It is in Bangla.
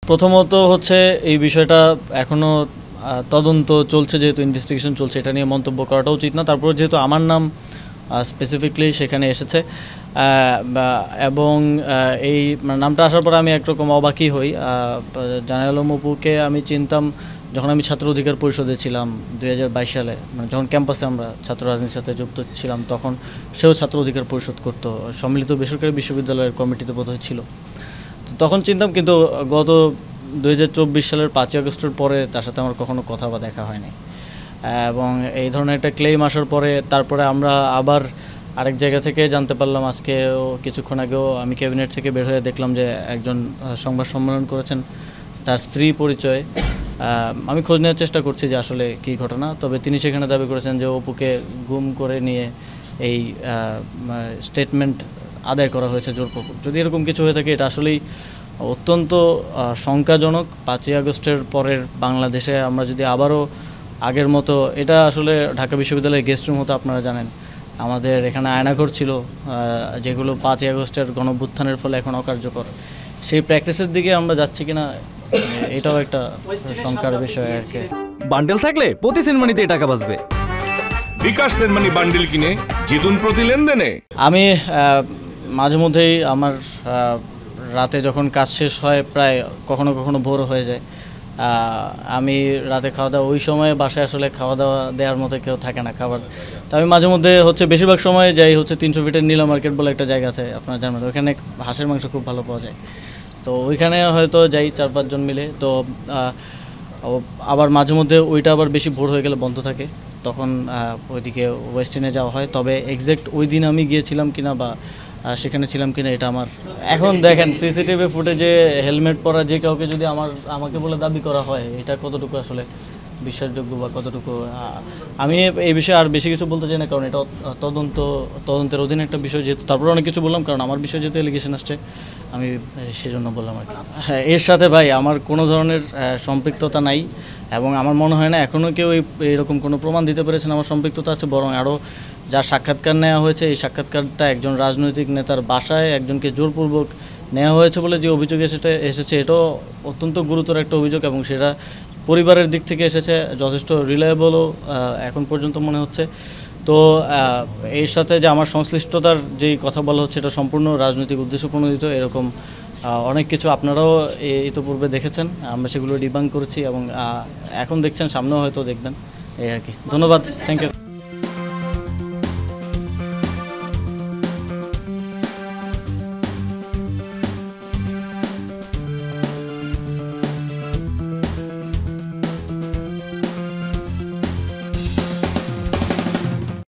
প্রথমত হচ্ছে এই বিষয়টা এখনও তদন্ত চলছে, যেহেতু ইনভেস্টিগেশন চলছে, এটা নিয়ে মন্তব্য করাটা উচিত না। তারপর যেহেতু আমার নাম স্পেসিফিকলি সেখানে এসেছে এবং এই নামটা আসার পর আমি একরকম অবাকই হই। জানাল আলম অপুকে আমি চিনতাম যখন আমি ছাত্র অধিকার পরিষদে ছিলাম 2022 সালে, মানে যখন ক্যাম্পাসে আমরা ছাত্র রাজনীতির সাথে যুক্ত ছিলাম, তখন সেও ছাত্র অধিকার পরিষদ করতো, সম্মিলিত বেসরকারি বিশ্ববিদ্যালয়ের কমিটিতে বোধহয় ছিল। তো তখন চিনতাম, কিন্তু গত 2024 সালের 5ই আগস্টের পরে তার সাথে আমার কখনো কথা বা দেখা হয়নি। এবং এই ধরনের একটা ক্লেম আসার পরে তারপরে আমরা আবার আরেক জায়গা থেকে জানতে পারলাম, আজকেও কিছুক্ষণ আগেও আমি ক্যাবিনেট থেকে বের হয়ে দেখলাম যে একজন সংবাদ সম্মেলন করেছেন তার স্ত্রী পরিচয়ে। আমি খোঁজ নেওয়ার চেষ্টা করছি যে আসলে কী ঘটনা, তবে তিনি সেখানে দাবি করেছেন যে অপুকে গুম করে নিয়ে এই স্টেটমেন্ট আদায় করা হয়েছে জোরপূর্বক। যদি এরকম কিছু হয়ে থাকে, এটা আসলেই অত্যন্ত শঙ্কাজনক। 5ই আগস্টের পরের বাংলাদেশে আমরা যদি আবারও আগের মতো, এটা আসলে ঢাকা বিশ্ববিদ্যালয়ের গেস্ট রুম হতো, আপনারা জানেন আমাদের এখানে আয়নাঘর ছিল, যেগুলো 5ই আগস্টের গণঅভ্যুত্থানের ফলে এখন অকার্যকর। সেই প্র্যাকটিসের দিকে আমরা যাচ্ছি কিনা, এটাও একটা শঙ্কার বিষয় আর কি। বান্ডেল থাকলে প্রতি সেনমানিতে টাকা বাঁচবে। বিকাশ সেনমানি বান্ডেল কিনে জিতুন প্রতি লেনদেনে। আমি মাঝে মধ্যেই আমার রাতে যখন কাজ শেষ হয়, প্রায় কখনো কখনো ভোর হয়ে যায়, আমি রাতে খাওয়া দাওয়া, ওই সময় বাসায় আসলে খাওয়া দাওয়া দেওয়ার মতো কেউ থাকে না খাবার। তো আমি মাঝে মধ্যে বেশিরভাগ সময় যাই 300 ফিটের নীলা মার্কেট বলে একটা জায়গা আছে, আপনারা জানেন, ওখানে হাঁসের মাংস খুব ভালো পাওয়া যায়। তো ওইখানে হয়তো যাই 4-5 জন মিলে। তো আবার মাঝে মধ্যে ওইটা আবার বেশি ভোর হয়ে গেলে বন্ধ থাকে, তখন ওইদিকে ওয়েস্টার্নে যাওয়া হয়। তবে এক্স্যাক্ট ওই দিন আমি গিয়েছিলাম কিনা বা সেখানে ছিলাম কিনা, এটা আমার এখন দেখেন সিসিটিভি ফুটেজে হেলমেট পরা যে কাউকে যদি আমাকে বলে দাবি করা হয়, এটা কতটুকু আসলে বিশ্বাসযোগ্য বা কতটুকু, আমি এই বিষয়ে আর বেশি কিছু বলতে চাই না, কারণ এটা তদন্তের অধীনে একটা বিষয়, যেহেতু তারপরে অনেক কিছু বললাম, কারণ আমার বিষয়ে যেহেতু এলিগেশন আসছে, আমি সেজন্য বললাম আর কি। হ্যাঁ, এর সাথে ভাই আমার কোনো ধরনের সম্পৃক্ততা নাই, এবং আমার মনে হয় না এখনও কেউ এইরকম কোনো প্রমাণ দিতে পেরেছেন আমার সম্পৃক্ততা আছে। বরং আরও যার সাক্ষাৎকার নেওয়া হয়েছে, এই সাক্ষাৎকারটা একজন রাজনৈতিক নেতার বাসায় একজনকে জোরপূর্বক নেওয়া হয়েছে বলে যে অভিযোগ এসেছে, এটাও অত্যন্ত গুরুতর একটা অভিযোগ, এবং সেটা পরিবারের দিক থেকে এসেছে, যথেষ্ট রিলায়েবলও এখন পর্যন্ত মনে হচ্ছে। তো এর সাথে যে আমার সংশ্লিষ্টতার যেই কথা বলা হচ্ছে, এটা সম্পূর্ণ রাজনৈতিক উদ্দেশ্য প্রণোদিত। এরকম অনেক কিছু আপনারাও ইতিপূর্বে দেখেছেন, আমরা সেগুলো ডিবাঙ্ক করেছি, এবং এখন দেখছেন, সামনেও হয়তো দেখবেন, এই আর কি। ধন্যবাদ, থ্যাংক ইউ।